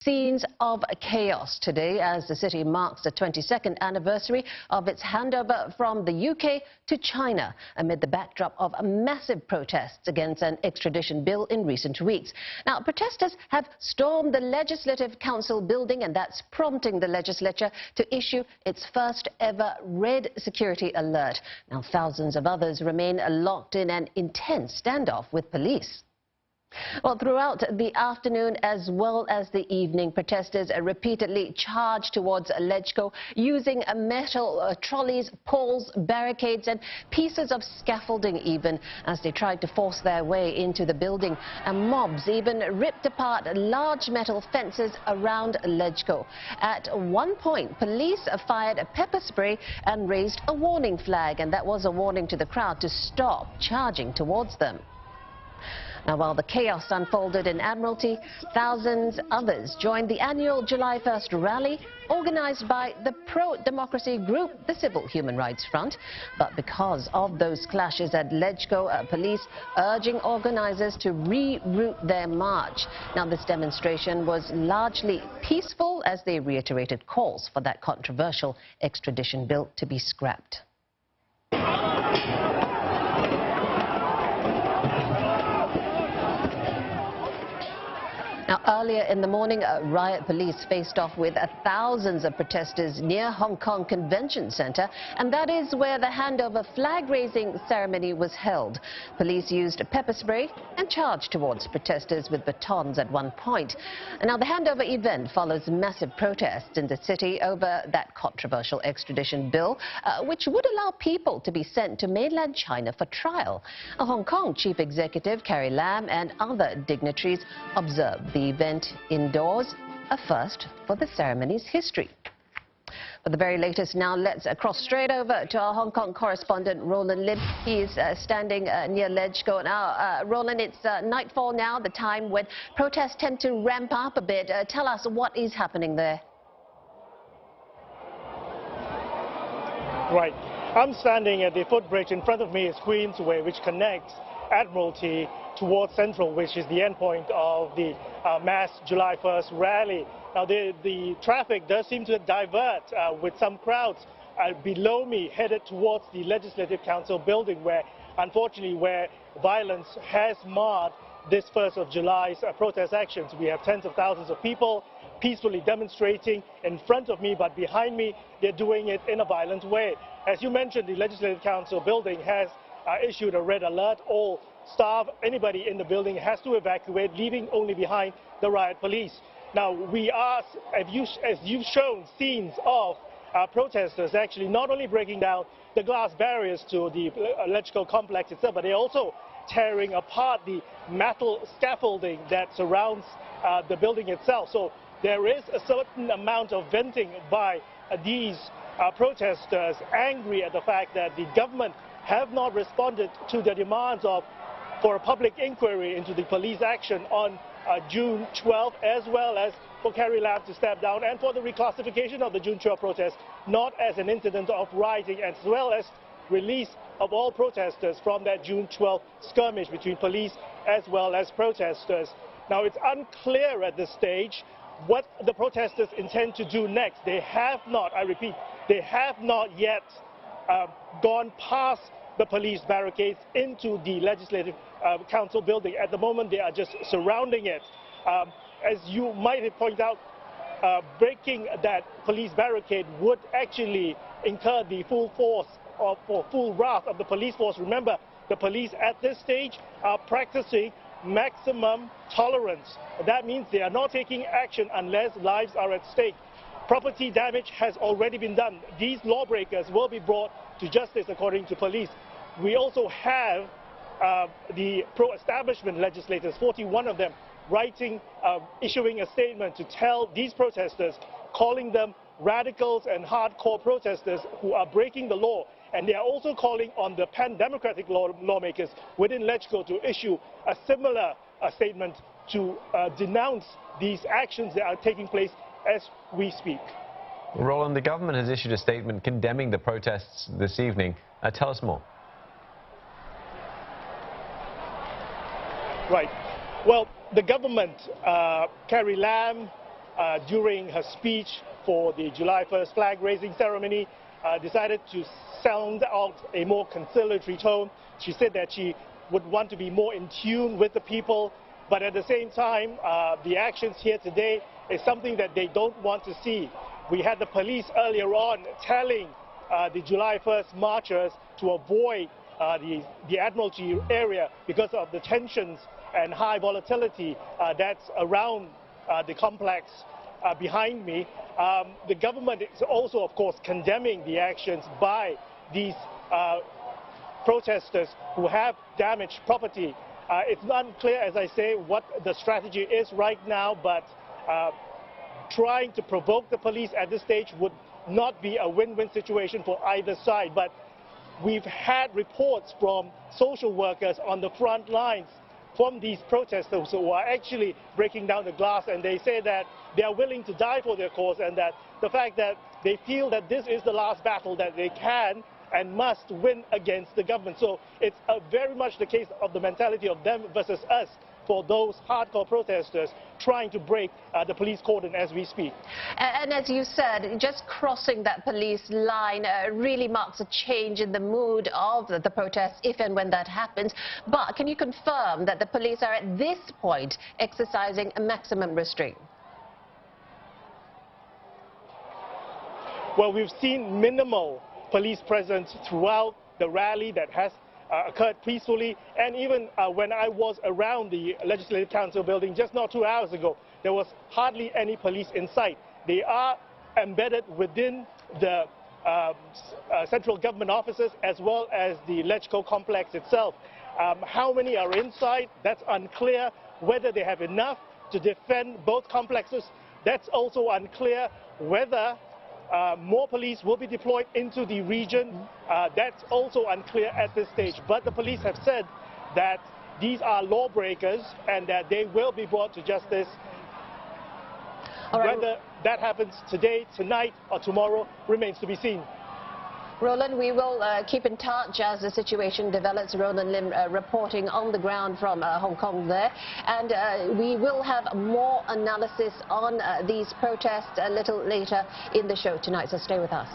Scenes of chaos today as the city marks the 22nd anniversary of its handover from the UK to China amid the backdrop of massive protests against an extradition bill in recent weeks. Now, protesters have stormed the Legislative Council building, and that's prompting the legislature to issue its first ever red security alert. Now, thousands of others remain locked in an intense standoff with police. Well, throughout the afternoon as well as the evening, protesters repeatedly charged towards LegCo using metal trolleys, poles, barricades and pieces of scaffolding even as they tried to force their way into the building. And mobs even ripped apart large metal fences around LegCo. At one point, police fired a pepper spray and raised a warning flag, and that was a warning to the crowd to stop charging towards them. Now, while the chaos unfolded in Admiralty, thousands others joined the annual July 1st rally organized by the pro-democracy group, the Civil Human Rights Front. But because of those clashes at LegCo, police urging organizers to reroute their march. Now, this demonstration was largely peaceful as they reiterated calls for that controversial extradition bill to be scrapped. Now, earlier in the morning, riot police faced off with thousands of protesters near Hong Kong Convention Center, and that is where the handover flag-raising ceremony was held. Police used pepper spray and charged towards protesters with batons at one point. And now, the handover event follows massive protests in the city over that controversial extradition bill, which would allow people to be sent to mainland China for trial. A Hong Kong Chief Executive Carrie Lam and other dignitaries observed the event indoors, a first for the ceremony's history. For the very latest now, let's cross straight over to our Hong Kong correspondent Roland Lim. He's standing near LegCo. Now, Roland, it's nightfall now, the time when protests tend to ramp up a bit. Tell us what is happening there. Right. I'm standing at the footbridge. In front of me is Queensway, which connects Admiralty towards Central, which is the endpoint of the mass July 1st rally. Now, the traffic does seem to divert with some crowds below me headed towards the Legislative Council building, where, unfortunately, where violence has marred this 1st of July's protest actions. We have tens of thousands of people peacefully demonstrating in front of me, but behind me, they're doing it in a violent way. As you mentioned, the Legislative Council building has issued a red alert. All staff, anybody in the building has to evacuate, leaving only behind the riot police. Now, we are, as you've shown, scenes of protesters actually not only breaking down the glass barriers to the LegCo complex itself, but they're also tearing apart the metal scaffolding that surrounds the building itself. So there is a certain amount of venting by these protesters, angry at the fact that the government have not responded to the demands for a public inquiry into the police action on June 12th, as well as for Carrie Lam to step down and for the reclassification of the June 12th protest not as an incident of rioting, as well as release of all protesters from that June 12th skirmish between police as well as protesters. Now, it's unclear at this stage what the protesters intend to do next. They have not, I repeat, they have not yet gone past the police barricades into the Legislative Council building. At the moment, they are just surrounding it. As you might have pointed out, breaking that police barricade would actually incur the full force or full wrath of the police force. Remember, the police at this stage are practicing maximum tolerance. That means they are not taking action unless lives are at stake. Property damage has already been done. These lawbreakers will be brought to justice according to police. We also have the pro-establishment legislators, 41 of them, issuing a statement to tell these protesters, calling them radicals and hardcore protesters who are breaking the law. And they are also calling on the pan-democratic lawmakers within LegCo to issue a similar statement to denounce these actions that are taking place as we speak. Roland, the government has issued a statement condemning the protests this evening. Tell us more. Right. Well, the government, Carrie Lam, during her speech for the July 1st flag-raising ceremony, decided to sound out a more conciliatory tone. She said that she would want to be more in tune with the people, but at the same time, the actions here today is something that they don't want to see. We had the police earlier on telling the July 1st marchers to avoid the Admiralty area because of the tensions and high volatility that's around the complex behind me. The government is also, of course, condemning the actions by these protesters who have damaged property. It's not clear, as I say, what the strategy is right now, but trying to provoke the police at this stage would not be a win-win situation for either side. But we've had reports from social workers on the front lines from these protesters who are actually breaking down the glass, and they say that they are willing to die for their cause, and that the fact that they feel that this is the last battle that they can and must win against the government. So it's very much the case of the mentality of them versus us for those hardcore protesters trying to break the police cordon as we speak. And as you said, just crossing that police line really marks a change in the mood of the protests if and when that happens. But can you confirm that the police are at this point exercising a maximum restraint? Well, we've seen minimal police presence throughout the rally that has occurred peacefully, and even when I was around the Legislative Council building just not 2 hours ago, there was hardly any police in sight. They are embedded within the central government offices as well as the LegCo complex itself. How many are inside? That's unclear. Whether they have enough to defend both complexes, that's also unclear. Whether more police will be deployed into the region. That's also unclear at this stage. But the police have said that these are lawbreakers and that they will be brought to justice. Whether that happens today, tonight, or tomorrow remains to be seen. Roland, we will keep in touch as the situation develops. Roland Lim reporting on the ground from Hong Kong there. And we will have more analysis on these protests a little later in the show tonight, so stay with us.